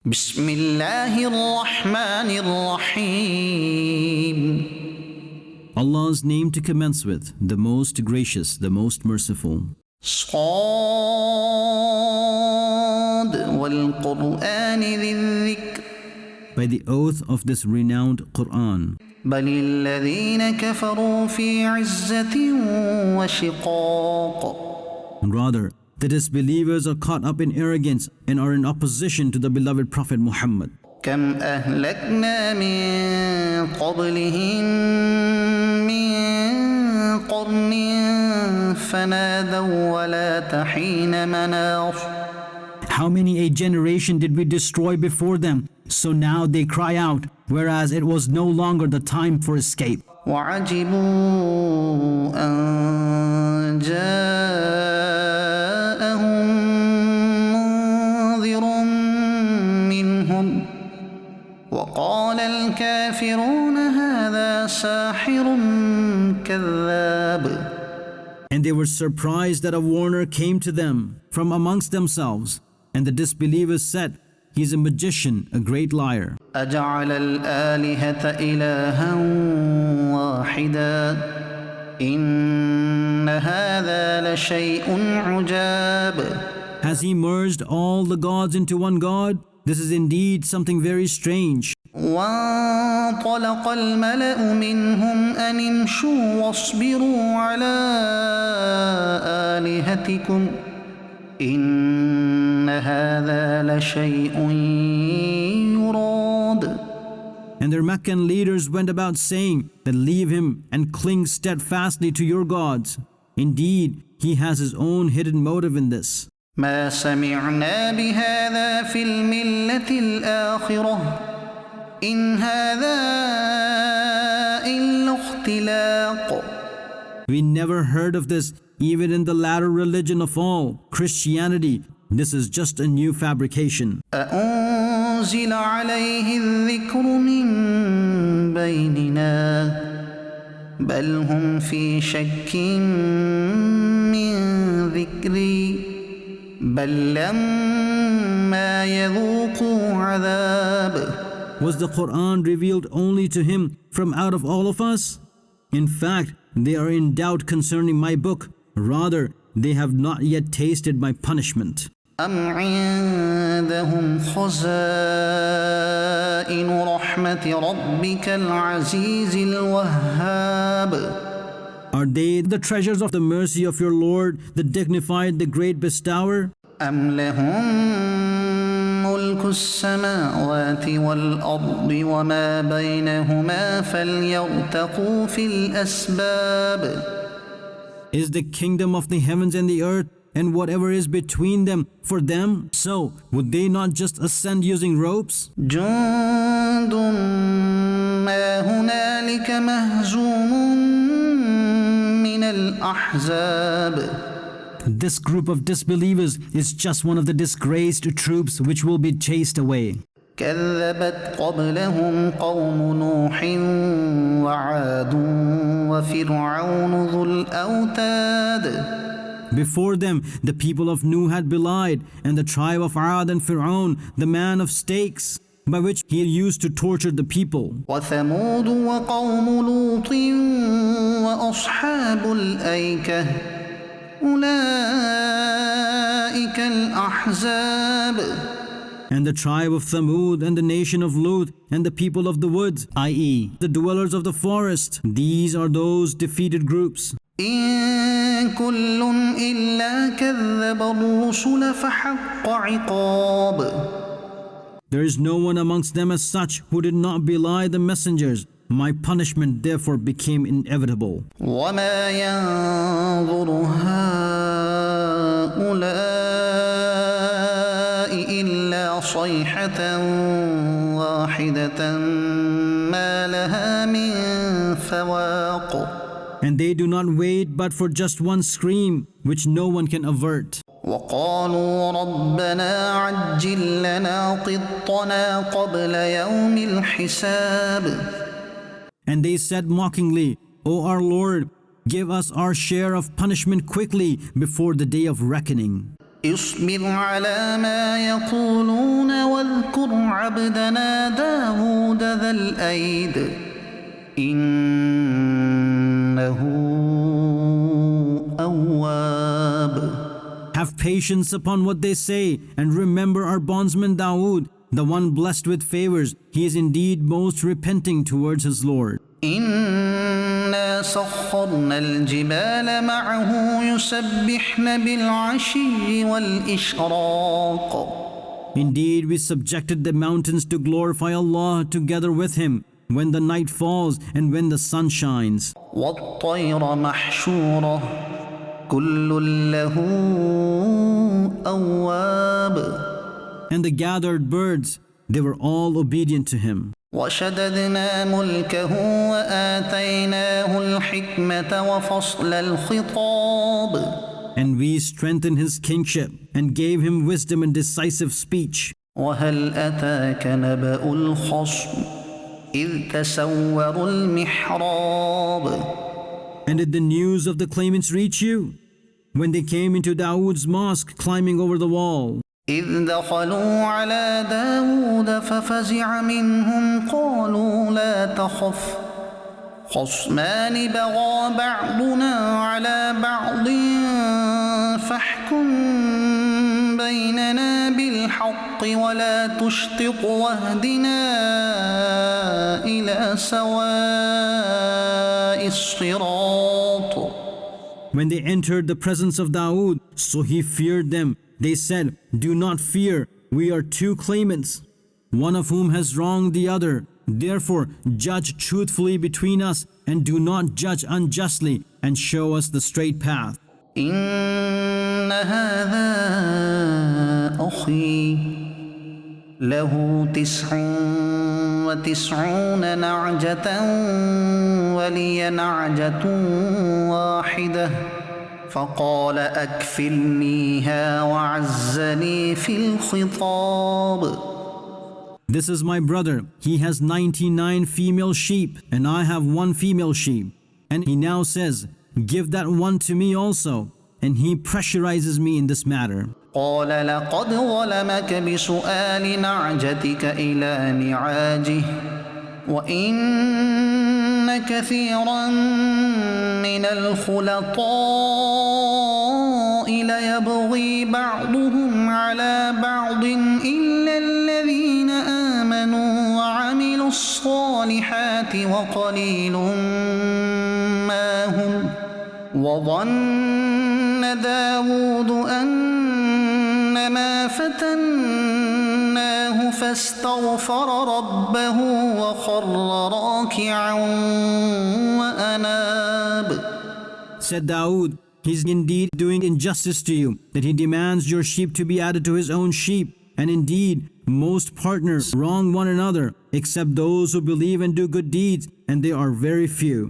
بسم الله الرحمن الرحيم. Allah's name to commence with, the most gracious, the most merciful. صاد والقرآن ذي الذكر. By the oath of this renowned Quran. بل الذين كفروا في عزة وشقاق. Rather, the disbelievers are caught up in arrogance and are in opposition to the beloved Prophet Muhammad. كم أهلكنا من قبلهم من قرن فنادوا ولا تحين مناص. How many a generation did we destroy before them? So now they cry out, whereas it was no longer the time for escape. وعجبوا أن جاءهم منذر منهم وقال الكافرون هذا ساحر كذاب. And they were surprised that a warner came to them from amongst themselves. And the disbelievers said, he is a magician, a great liar. أجعل الآلهة إلها واحدا إن هذا لشيء عجاب. Has he merged all the gods into one God? This is indeed something very strange. وانطلق الملأ منهم أن امشوا واصبروا على آلهتكم إن هذا لشيء يراد. And their Meccan leaders went about saying that leave him and cling steadfastly to your gods. Indeed, he has his own hidden motive in this. ما سمعنا بهذا في الملة الآخرة إن هذا إلا اختلاق. We never heard of this even in the latter religion of all, Christianity. This is just a new fabrication. أأنزل عليه الذكر من بيننا بل هم في شك من ذكري بل لما يذوقوا عذاب. Was the Quran revealed only to him from out of all of us? In fact, they are in doubt concerning my book. Rather, they have not yet tasted my punishment. أم عندهم خزائن رحمة ربك العزيز الوهاب. Are they the treasures of the mercy of your Lord, the dignified, the great bestower? أم لهم ملك السماوات والأرض وما بينهما فليرتقوا في الأسباب. Is the kingdom of the heavens and the earth and whatever is between them for them? So, would they not just ascend using ropes? جند ما هنالك مهزوم من الأحزاب. This group of disbelievers is just one of the disgraced troops which will be chased away. كذبت قبلهم قوم نوح وعاد وفرعون ذو الأوتاد. Before them, the people of Nuh had belied, and the tribe of Ad and Fir'aun, the man of stakes, by which he used to torture the people. وثمود وقوم لوط وأصحاب الأيكة أولئك الأحزاب. And the tribe of Thamud and the nation of Lut and the people of the woods, i.e., the dwellers of the forest, these are those defeated groups. إن كل إلا كذب الرسل فحق عقاب. There is no one amongst them as such who did not belie the messengers. My punishment therefore became inevitable. وما ينظر هؤلاء إلا صيحة واحدة ما لها من فواق. And they do not wait but for just one scream, which no one can avert. وقالوا ربنا عجل لنا قطنا قبل يوم الحساب. And they said mockingly, O our Lord, give us our share of punishment quickly before the day of reckoning. اصبر على ما يقولون واذكر عبدنا داود ذا الأيد إنه أواب. Have patience upon what they say, and remember our bondsman Dawood, the one blessed with favors. He is indeed most repenting towards his Lord. إنا سخرنا الجبال معه يسبحن بالعشي والإشراق. Indeed, we subjected the mountains to glorify Allah together with him when the night falls and when the sun shines. والطير محشورة كل له أواب. And the gathered birds, they were all obedient to him. وشددنا ملكه وآتيناه الحكمة وفصل الخطاب. And we strengthened his kingship and gave him wisdom and decisive speech. وهل أتاك نبأ الخصم إذ تسوروا المحراب. And did the news of the claimants reach you? When they came into Dawood's mosque climbing over the wall. إذ دخلوا على داود ففزع منهم قالوا لا تخف خصمان بغى بعضنا على بعض فاحكم بيننا بالحق ولا تشطط واهدنا إلى سواء الصراط. When they entered the presence of Dawood, so he feared them. They said, "Do not fear, we are two claimants, one of whom has wronged the other. Therefore, judge truthfully between us and do not judge unjustly, and show us the straight path." إن هذا أخي له 99 نعجة ولي نعجة واحدة فقال أكفلنيها وعزني في الخطاب. This is my brother. He has 99 female sheep, and I have one female sheep. And he now says, "Give that one to me also." And he pressurizes me in this matter. قال لقد ظلمك بسؤال نعجتك إلى نعاجه وإن كثيرا من الخلطاء ليبغي بعضهم على بعض إلا الذين آمنوا وعملوا الصالحات وقليل ما هم. وظن داود أنما فتناه فاستغفر ربه وخر راكعا وأناب. Said Dawood, "He's indeed doing injustice to you, that he demands your sheep to be added to his own sheep. And indeed, most partners wrong one another, except those who believe and do good deeds, and they are very few."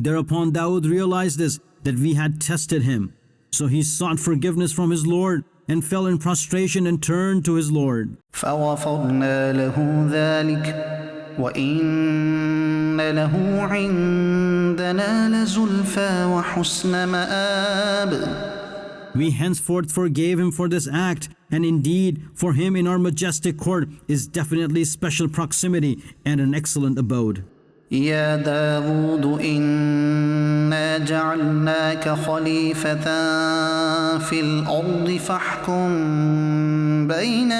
Thereupon Dawood realized this, that we had tested him. So he sought forgiveness from his Lord and fell in prostration and turned to his Lord. فغفرنا له ذلك وإن له عندنا لزلفى وحسن مآب. We henceforth forgave him for this act, and indeed for him in our majestic court is definitely special proximity and an excellent abode. يا داود إنا جعلناك خليفة في الأرض فاحكم بين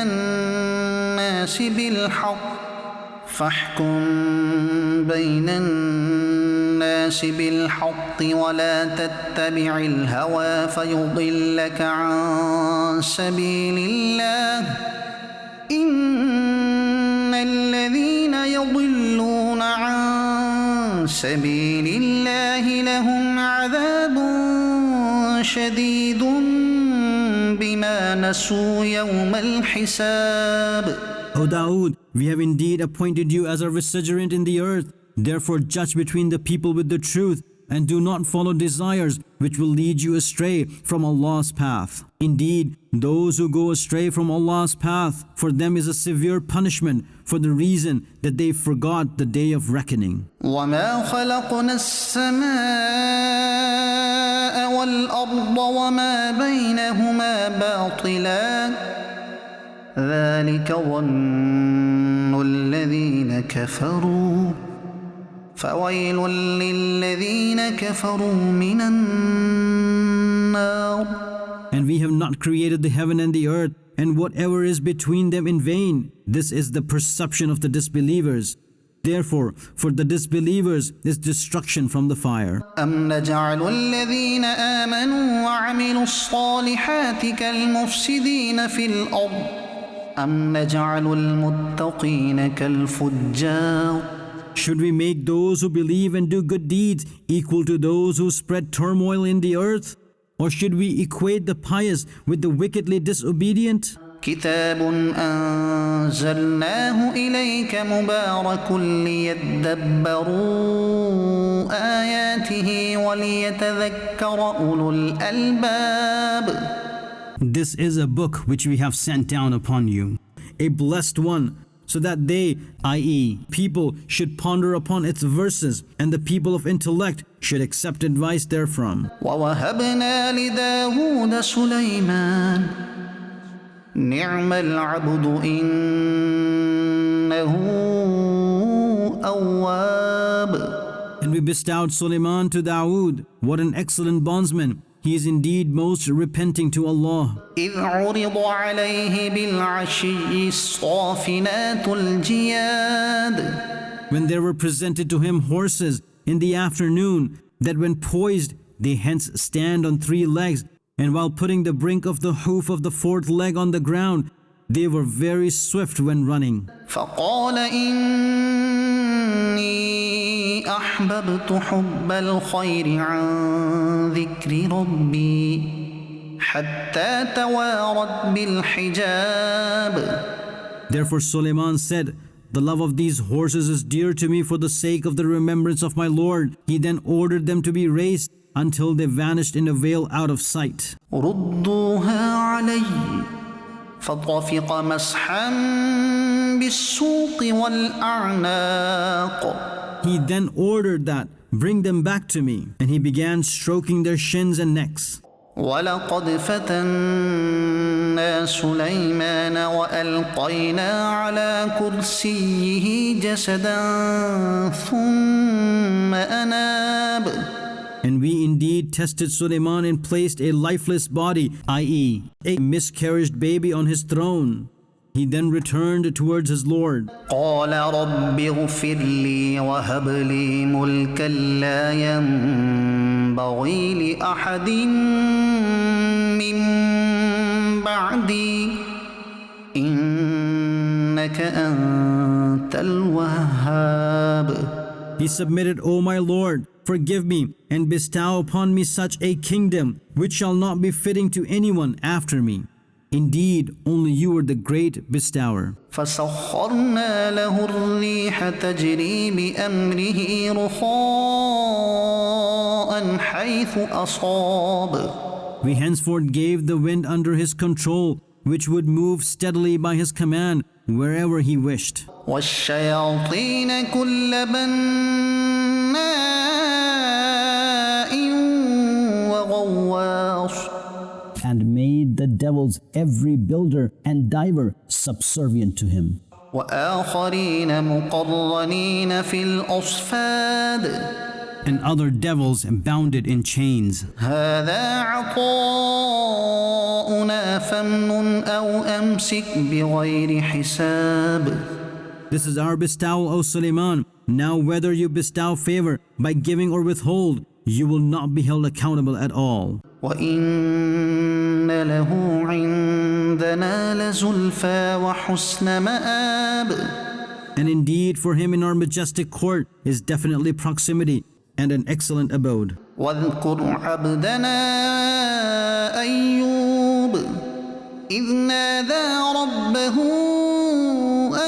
الناس بالحق ولا تتبع الهوى فيضلك عن سبيل الله إن الذين يضلون عن سبيل الله لهم عذاب شديد بما نسوا يوم الحساب. O Dawood, we have indeed appointed you as a vicegerent in the earth. Therefore judge between the people with the truth, and do not follow desires which will lead you astray from Allah's path. Indeed, those who go astray from Allah's path, for them is a severe punishment for the reason that they forgot the day of reckoning. وَمَا خَلَقْنَا السَّمَاءَ وَالْأَرْضَ وَمَا بَيْنَهُمَا بَاطِلًا ذلك ظن الذين كفروا فويل للذين كفروا من النار. And we have not created the heaven and the earth, and whatever is between them in vain. This is the perception of the disbelievers. Therefore, for the disbelievers is destruction from the fire. أم نجعل الذين آمنوا وعملوا الصالحات كالمفسدين في الأرض أم نجعل المتقين كالفجار. Should we make those who believe and do good deeds equal to those who spread turmoil in the earth? Or should we equate the pious with the wickedly disobedient? كتاب أنزلناه إليك مبارك ليدبروا آياته وليتذكر أولو الألباب. This is a book which we have sent down upon you, a blessed one, so that they, i.e., people, should ponder upon its verses, and the people of intellect should accept advice therefrom. ووهبنا لداود سليمان نعم العبد إنه أواب. And we bestowed Suleiman to Dawood. What an excellent bondsman! He is indeed most repenting to Allah. إذ عرض عليه بالعشي الصافنات الجياد. When there were presented to him horses in the afternoon, that when poised, they hence stand on 3 legs, and while putting the brink of the hoof of the 4th leg on the ground, they were very swift when running. فقال إني أحببت حب الخير عن ذكر ربي حتى توارت بالحجاب. Therefore Suleiman said, the love of these horses is dear to me for the sake of the remembrance of my Lord. He then ordered them to be raised until they vanished in a veil out of sight. ردوها علي فطفق مسحا بالسوق والأعناق. He then ordered that, bring them back to me, and he began stroking their shins and necks. ولقد فتنا سليمان وألقينا على كرسيه جسدا ثم أناب. And we indeed tested Suleiman and placed a lifeless body, i.e., a miscarried baby on his throne. He then returned towards his Lord. قال رب اغفر لي وهب لي ملكا لا ينبغي لأحد من بعدي إنك أنت الوهاب. He submitted, O my Lord, forgive me and bestow upon me such a kingdom which shall not be fitting to anyone after me. Indeed, only you are the great bestower. فسخرنا له الريح تجري بأمره رخاء حيث أصاب. We henceforth gave the wind under his control, which would move steadily by his command wherever he wished. والشياطين كل بناء وغواص. And made the devils every builder and diver subservient to him. وآخرين مقرنين في الأصفاد. And other devils bounded in chains. هذا عطاؤنا فامنن أو أمسك بغير حساب. This is our bestowal, O Suleiman. Now whether you bestow favor by giving or withhold, you will not be held accountable at all. وإن له عندنا لزلفى وحسن مآب. And indeed for him in our majestic court is definitely proximity and an excellent abode. واذكر عبدنا أيوب إذ نادى ربه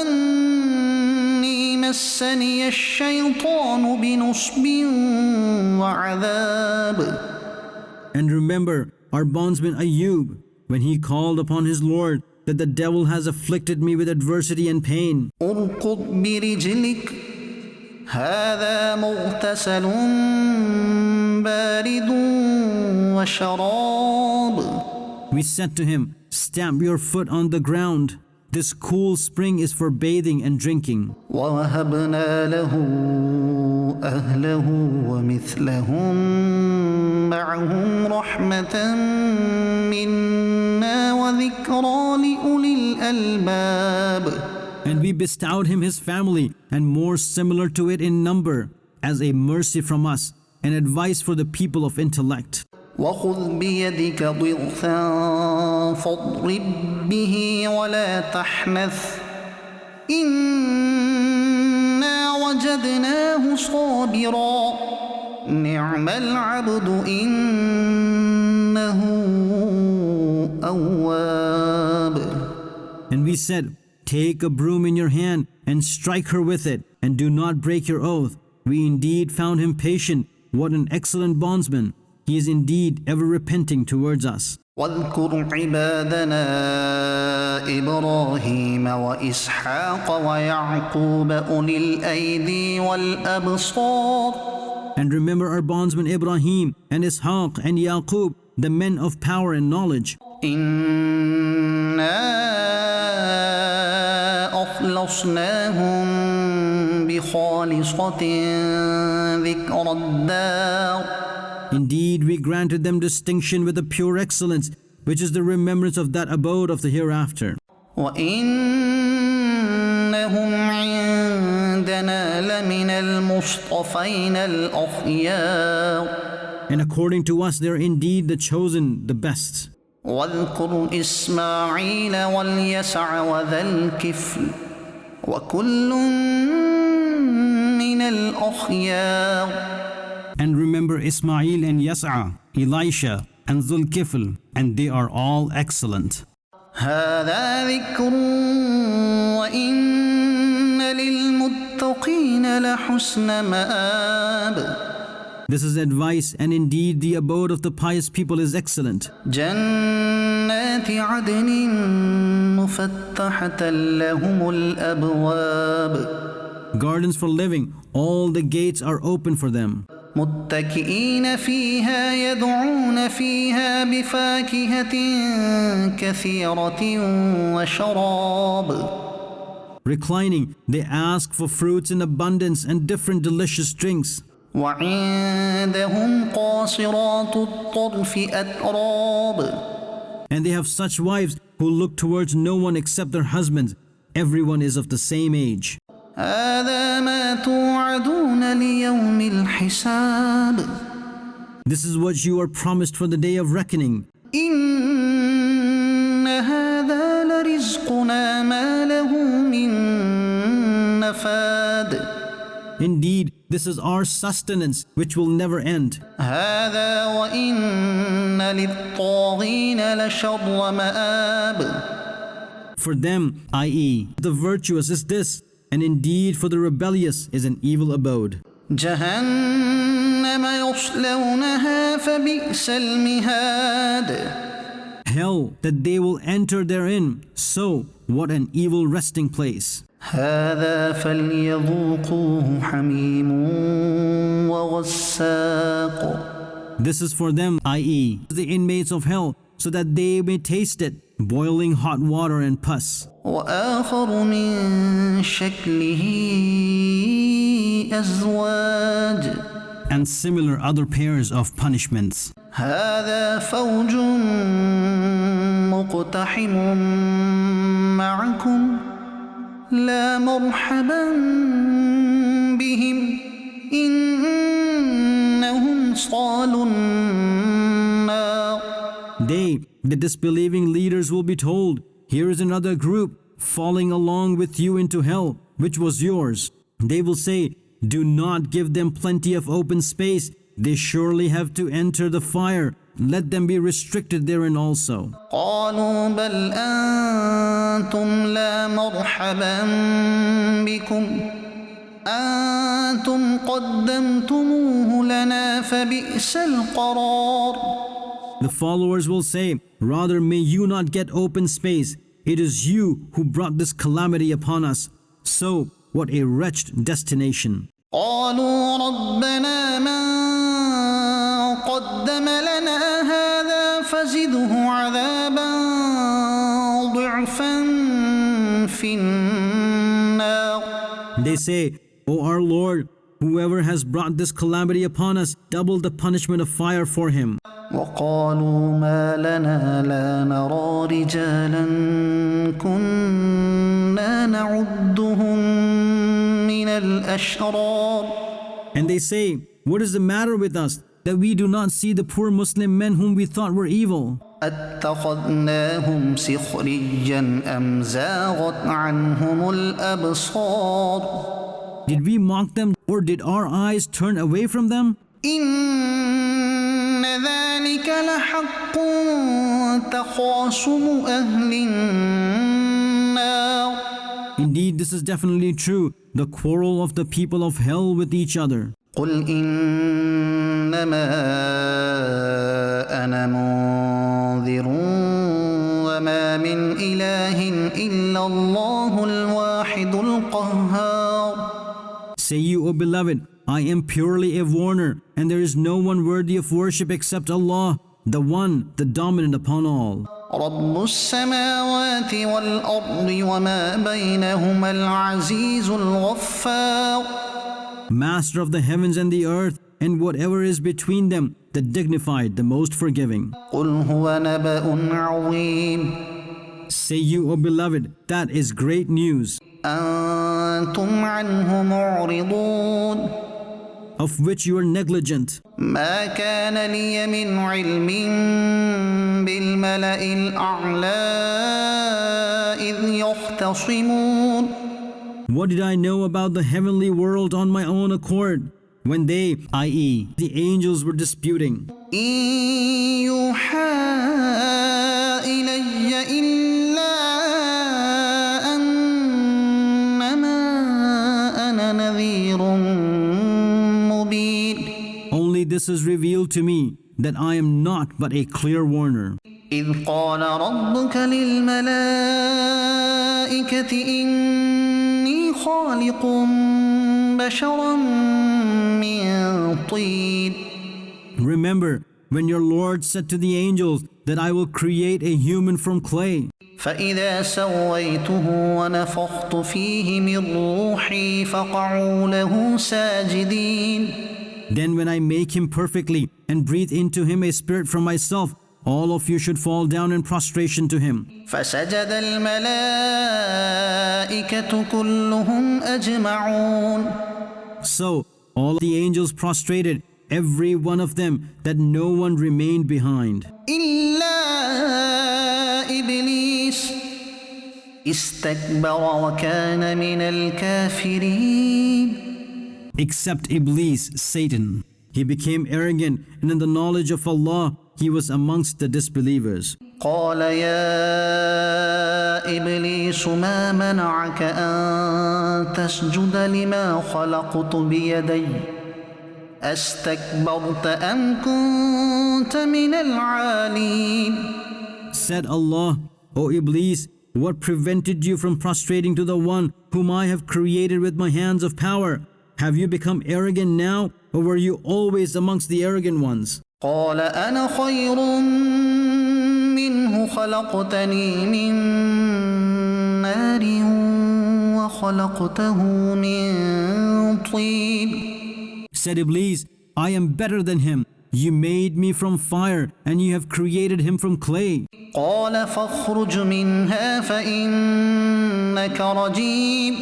أني مسني الشيطان بنصب وعذاب. And remember our bondsman Ayub, when he called upon his Lord, that the devil has afflicted me with adversity and pain. اركض برجلك هذا مغتسل بارد وشراب. We said to him, stamp your foot on the ground. This cool spring is for bathing and drinking. ووهبنا له أهله ومثلهم معهم رحمة منا وذكرى لأولي الألباب. And we bestowed him his family and more similar to it in number as a mercy from us and advice for the people of intellect. وخذ بيدك ضغثا فاضرب به ولا تحنث إنا وجدناه صابرا نعم العبد إنه أواب. And we said, take a broom in your hand and strike her with it, and do not break your oath. We indeed found him patient. What an excellent bondsman. He is indeed ever repenting towards us. واذكر عبادنا إبراهيم وإسحاق ويعقوب أولي الأيدي والأبصار. And remember our bondsmen Ibrahim and Ishaq and Yaqub, the men of power and knowledge. إنا أخلصناهم بخالصة ذكر الدار. Indeed, we granted them distinction with a pure excellence, which is the remembrance of that abode of the hereafter. وإنهم عندنا لمن المصطفين الأخيار. And according to us, they are indeed the chosen, the best. واذكر إسماعيل واليسع وذا الكفل وكل من الأخيار. And remember Ismail and Yas'a, Elisha and Zulkifl, and they are all excellent. هذا ذكر وإن للمتقين لحسن مآب. This is advice, and indeed the abode of the pious people is excellent. جنات عدن مفتحة لهم الأبواب. Gardens for living, all the gates are open for them. متكئين فيها يدعون فيها بفاكهة كثيرة وشراب. Reclining, they ask for fruits in abundance and different delicious drinks. وعندهم قاصرات الطرف أتراب. And they have such wives who look towards no one except their husbands. Everyone is of the same age. هذا ما توعدون ليوم الحساب. This is what you are promised for the day of reckoning. إن هذا لرزقنا ما له من نفاد. Indeed, this is our sustenance which will never end. هذا وإن للطاغين لشر مآب. For them, i.e., the virtuous is this, and indeed for the rebellious is an evil abode. جهنم يصلونها فبئس المهاد. Hell, that they will enter therein. So, what an evil resting place. هذا فليذوقوه حميم وغساق. This is for them, i.e., the inmates of hell, so that they may taste it, boiling hot water and pus. وآخر من شكله أزواج. And similar other pairs of punishments. هذا فوج مقتحم معكم لا مرحبا بهم إنهم صالوا النار. They, the disbelieving leaders, will be told, here is another group falling along with you into hell, which was yours. They will say, do not give them plenty of open space. They surely have to enter the fire. Let them be restricted therein also. قالوا بل أنتم لا مرحبا بكم أنتم قدمتموه لنا فبئس القرار. The followers will say, rather may you not get open space. It is you who brought this calamity upon us. So, what a wretched destination. قالوا ربنا من قدم لنا هذا فزده عذابا ضعفا في النار. They say, O our Lord, whoever has brought this calamity upon us, double the punishment of fire for him. وقالوا ما لنا لا نرى رجالا كنا نعدهم من الأشرار. And they say, what is the matter with us, that we do not see the poor Muslim men whom we thought were evil? أتخذناهم سخريا أم زاغت عنهم الأبصار. Did we mock them, or did our eyes turn away from them? إن ذلك لحق تخاصم أهل النار. Indeed, this is definitely true, the quarrel of the people of hell with each other. قل إنما أنا منذر وما من إله إلا الله الواحد القهار. Say you, O beloved, I am purely a warner, and there is no one worthy of worship except Allah, the one, the dominant upon all. رب السماوات والأرض وما بينهما العزيز الغفار. Master of the heavens and the earth, and whatever is between them, the dignified, the most forgiving. قل هو نبأ عظيم. Say you, O beloved, that is great news, أنتم عنه معرضون. of which you are negligent. ما كان لي من علم بالملأ الأعلى إذ يختصمون. What did I know about the heavenly world on my own accord, when they, i.e., the angels, were disputing? إن يوحى إلي إلا أنما أنا نذير مبين. Only this is revealed to me, that I am not but a clear warner. إذ قال ربك للملائكة إني خالق بشرا من طين. Remember, when your Lord said to the angels that I will create a human from clay, فإذا سويته ونفخت فيه من روحي فقعوا له ساجدين. then when I make him perfectly and breathe into him a spirit from myself, all of you should fall down in prostration to him. فسجد الملائكة كلهم أجمعون. So all the angels prostrated, every one of them, that no one remained behind, إلا إبليس استكبر وكان من الكافرين. except Iblis, Satan. He became arrogant, and in the knowledge of Allah, he was amongst the disbelievers. قال يا إبليس ما منعك أن تسجد لما خلقت بيدي أستكبرت أم كنت من العالين. Said Allah, O Iblis, what prevented you from prostrating to the one whom I have created with my hands of power? Have you become arrogant now, or were you always amongst the arrogant ones? قال أنا خير منه خلقتني من نار وخلقته من طين. Said Iblis, I am better than him. You made me from fire, and you have created him from clay. قال فاخرج منها فإنك رجيم.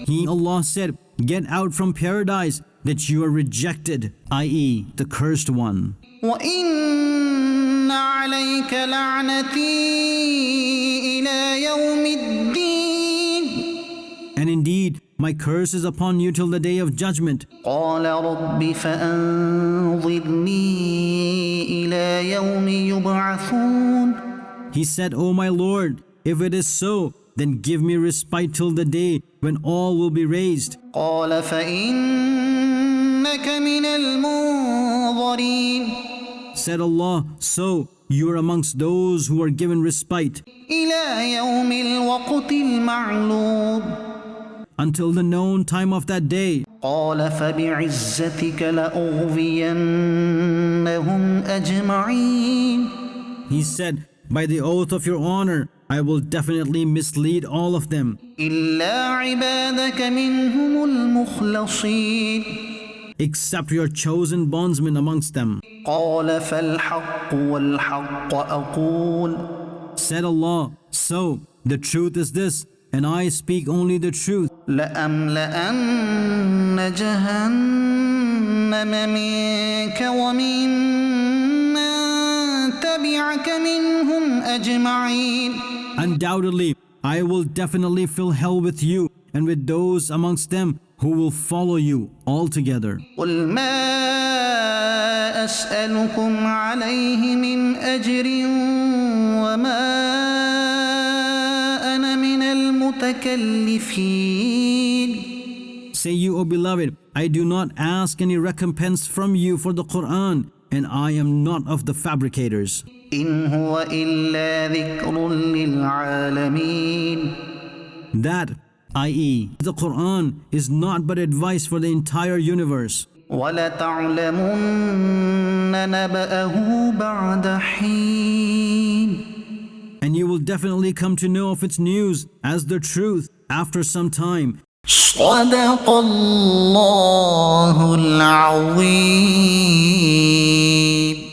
He, Allah, said, get out from paradise, that you are rejected, i.e., the cursed one. وإن عليك لعنتي إلى يوم الدين. And indeed, my curse is upon you till the day of judgment. قال رب فأنظرني إلى يوم يبعثون. He said, O my Lord, if it is so, then give me respite till the day when all will be raised. قال فإنك من المنظرين. Said Allah, so you are amongst those who are given respite إلى يوم الوقت المعلوم. until the known time of that day. قال فبعزتك لأغوينهم أجمعين. He said, by the oath of your honor, I will definitely mislead all of them, إلا عبادك منهم المخلصين. except your chosen bondsmen amongst them. قال فالحق والحق أقول. Said Allah, so the truth is this, and I speak only the truth. لأملأن جهنم منك وممن تبعك منهم أجمعين. Undoubtedly, I will definitely fill hell with you and with those amongst them who will follow you altogether. قل ما أسألكم عليه من أجر وما أنا من المتكلفين. Say you, O beloved, I do not ask any recompense from you for the Quran, and I am not of the fabricators. إن هو إلا ذكر للعالمين. That, i.e., the Quran, is not but advice for the entire universe. وَلَتَعْلَمُنَّ نَبَأَهُ بَعْدَ حِينٍ. And you will definitely come to know of its news as the truth after some time. صدق الله العظيم.